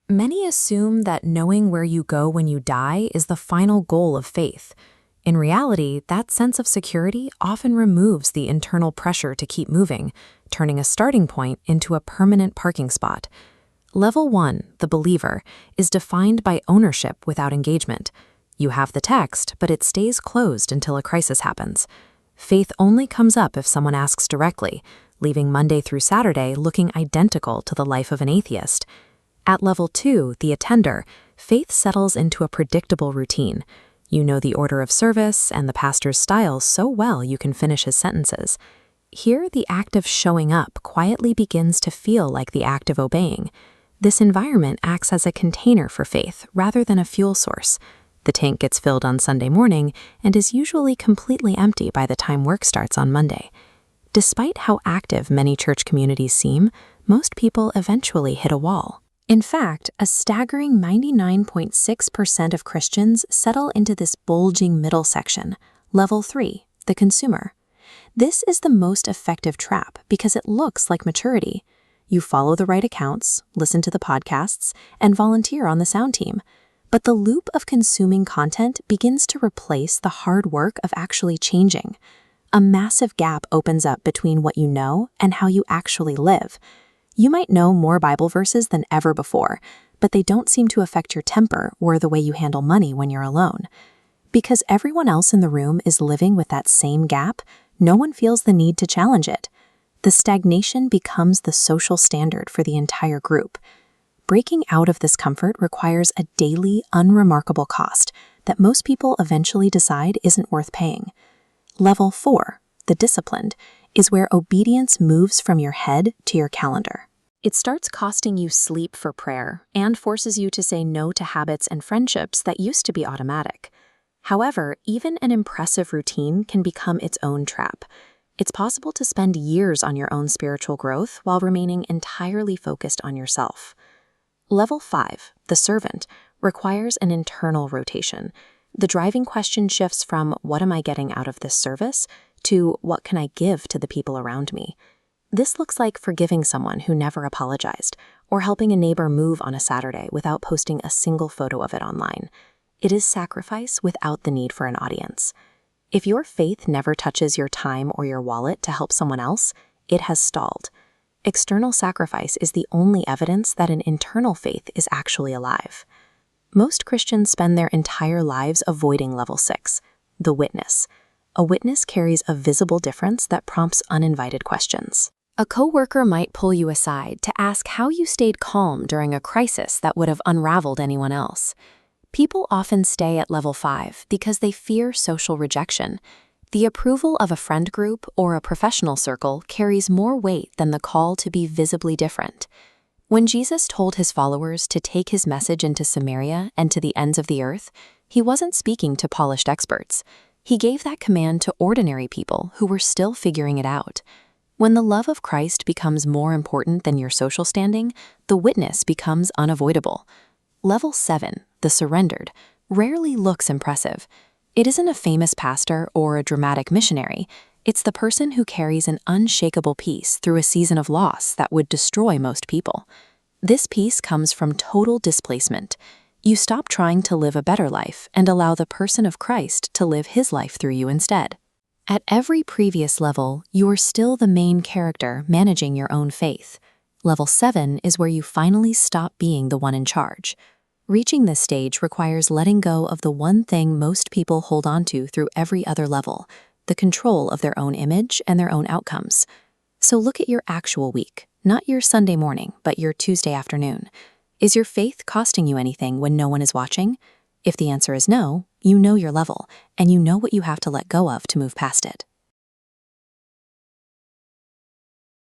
Many assume that knowing where you go when you die is the final goal of faith. In reality, that sense of security often removes the internal pressure to keep moving, turning a starting point into a permanent parking spot. Level 1, the believer, is defined by ownership without engagement. You have the text, but it stays closed until a crisis happens. Faith only comes up if someone asks directly, leaving Monday through Saturday looking identical to the life of an atheist. At level 2, the attender, faith settles into a predictable routine. You know the order of service and the pastor's style so well you can finish his sentences. Here, the act of showing up quietly begins to feel like the act of obeying. This environment acts as a container for faith rather than a fuel source. The tank gets filled on Sunday morning and is usually completely empty by the time work starts on Monday. Despite how active many church communities seem, most people eventually hit a wall. In fact, a staggering 99.6% of Christians settle into this bulging middle section, level 3, the consumer. This is the most effective trap because it looks like maturity. You follow the right accounts, listen to the podcasts, and volunteer on the sound team. But the loop of consuming content begins to replace the hard work of actually changing. A massive gap opens up between what you know and how you actually live. You might know more Bible verses than ever before, but they don't seem to affect your temper or the way you handle money when you're alone. Because everyone else in the room is living with that same gap, no one feels the need to challenge it. The stagnation becomes the social standard for the entire group. Breaking out of this comfort requires a daily, unremarkable cost that most people eventually decide isn't worth paying. Level 4, the disciplined, is where obedience moves from your head to your calendar. It starts costing you sleep for prayer and forces you to say no to habits and friendships that used to be automatic. However, even an impressive routine can become its own trap. It's possible to spend years on your own spiritual growth while remaining entirely focused on yourself. Level 5, the servant, requires an internal rotation. The driving question shifts from what am I getting out of this service to what can I give to the people around me. This looks like forgiving someone who never apologized or helping a neighbor move on a Saturday without posting a single photo of it online. It is sacrifice without the need for an audience. If your faith never touches your time or your wallet to help someone else, it has stalled. External sacrifice is the only evidence that an internal faith is actually alive. Most Christians spend their entire lives avoiding level 6, the witness. A witness carries a visible difference that prompts uninvited questions. A coworker might pull you aside to ask how you stayed calm during a crisis that would have unraveled anyone else. People often stay at level 5 because they fear social rejection. The approval of a friend group or a professional circle carries more weight than the call to be visibly different. When Jesus told his followers to take his message into Samaria and to the ends of the earth, he wasn't speaking to polished experts. He gave that command to ordinary people who were still figuring it out. When the love of Christ becomes more important than your social standing, the witness becomes unavoidable. Level 7, the surrendered, rarely looks impressive. It isn't a famous pastor or a dramatic missionary. It's the person who carries an unshakable peace through a season of loss that would destroy most people. This peace comes from total displacement. You stop trying to live a better life and allow the person of Christ to live his life through you instead. At every previous level, you're still the main character managing your own faith. Level 7 is where you finally stop being the one in charge. Reaching this stage requires letting go of the one thing most people hold on to through every other level, the control of their own image and their own outcomes. So look at your actual week, not your Sunday morning, but your Tuesday afternoon. Is your faith costing you anything when no one is watching? If the answer is no, you know your level, and you know what you have to let go of to move past it.